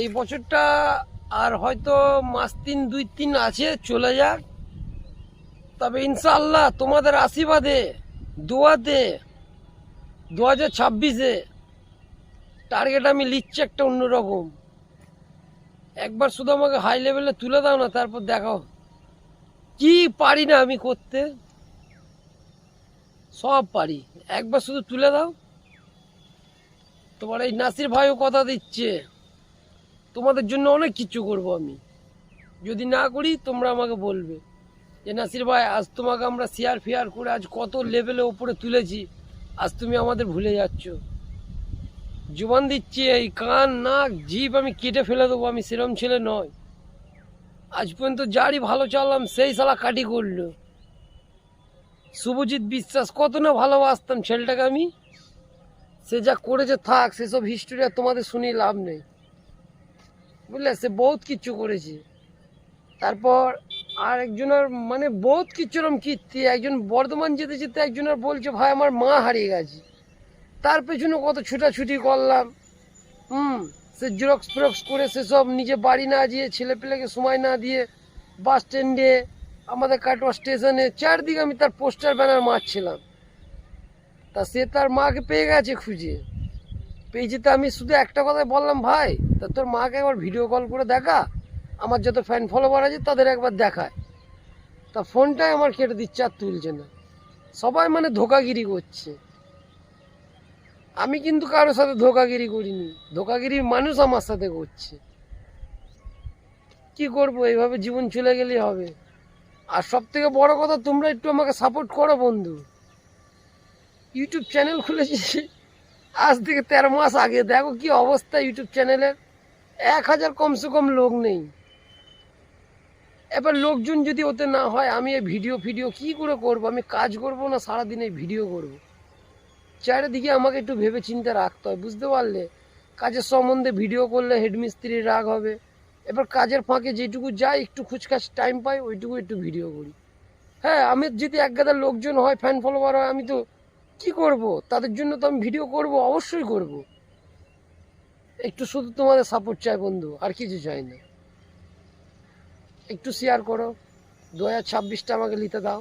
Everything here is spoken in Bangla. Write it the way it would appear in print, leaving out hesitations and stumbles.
এই বছরটা আর হয়তো মাস 2-3 আছে, চলে যাক। তবে ইনশাআল্লাহ তোমাদের আশীর্বাদে, দোয়াতে 2026-এ টার্গেট আমি লিখছি একটা অন্যরকম। একবার শুধু আমাকে হাই লেভেলে তুলে দাও না, তারপর দেখাও কি পারি না আমি করতে। সব পারি, একবার শুধু তুলে দাও। তোমার এই নাসির ভাইও কথা দিচ্ছে, তোমাদের জন্য অনেক কিছু করব আমি। যদি না করি তোমরা আমাকে বলবে যে নাসির ভাই, আজ তোমাকে আমরা শেয়ার ফেয়ার করে আজ কত লেভেলে ওপরে তুলেছি, আজ তুমি আমাদের ভুলে যাচ্ছ। জুবান দিচ্ছি, এই কান নাক জিভ আমি কেটে ফেলে দেবো, আমি সেরম ছেলে নয়। আজ পর্যন্ত যারই ভালো চাললাম সেই শালা কাটি করলো। শুভজিৎ বিশ্বাস কত না ভালোবাসতাম ছেলেটাকে আমি, সে যা করেছে থাক, সেসব হিস্টোরি আর তোমাদের শুনি লাভ নেই, বুঝলে। সে বহুত কিচ্ছু করেছে। তারপর আর একজনের মানে বহুত কিছু এরকম কীর্তি, একজন বর্ধমান যেতে যেতে একজনের বলছে ভাই আমার মা হারিয়ে গেছে, তার পেছনে কত ছুটাছুটি করলাম। সে জেরক্স ফেরক্স করে সেসব নিজে বাড়ি না দিয়ে, ছেলেপেলেকে সময় না দিয়ে, বাস স্ট্যান্ডে, আমাদের কাটোয়া স্টেশনে চারদিকে আমি তার পোস্টার ব্যানার মারছিলাম। তা সে তার মাকে পেয়ে গেছে খুঁজে, পেয়েছি। তা আমি শুধু একটা কথাই বললাম, ভাই তা তোর মাকে একবার ভিডিও কল করে দেখা, আমার যত ফ্যান ফলোয়ার আছে তাদের একবার দেখায়। তা ফোনটাই আমার কেটে দিচ্ছে, আর তুলছে না। সবাই মানে ধোকাগিরি করছে। আমি কিন্তু কারোর সাথে ধোকাগিরি করিনি, ধোকাগিরির মানুষ আমার সাথে করছে। কি করব, এইভাবে জীবন চলে গেলেই হবে। আর সব থেকে বড় কথা, তোমরা একটু আমাকে সাপোর্ট করো বন্ধু। ইউটিউব চ্যানেল খুলেছি আজ থেকে 13 মাস আগে, দেখো কি অবস্থা ইউটিউব চ্যানেলের। 1000 কমসে কম লোক নেই। এবার লোকজন যদি ওতে না হয়, আমি এই ভিডিও কি করে করব? আমি কাজ করব না সারাদিন এই ভিডিও করব? চারিদিকে আমাকে একটু ভেবে চিন্তে রাখতে হয়, বুঝতে পারলে। কাজের সম্বন্ধে ভিডিও করলে হেডমিস্ত্রির রাগ হবে। এবার কাজের ফাঁকে যেটুকু যাই, একটু খুচখাচ টাইম পাই, ওইটুকু একটু ভিডিও করি। হ্যাঁ, আমি যদি এক গাদা লোকজন হয়, ফ্যান ফলোয়ার হয়, আমি তো কি করব? তাদের জন্য তো আমি ভিডিও করব, অবশ্যই করব। একটু শুধু তোমাদের সাপোর্ট চাই বন্ধু, আর কিছু চাই না। একটু শেয়ার করো, 2026টা আমাকে নিতে দাও।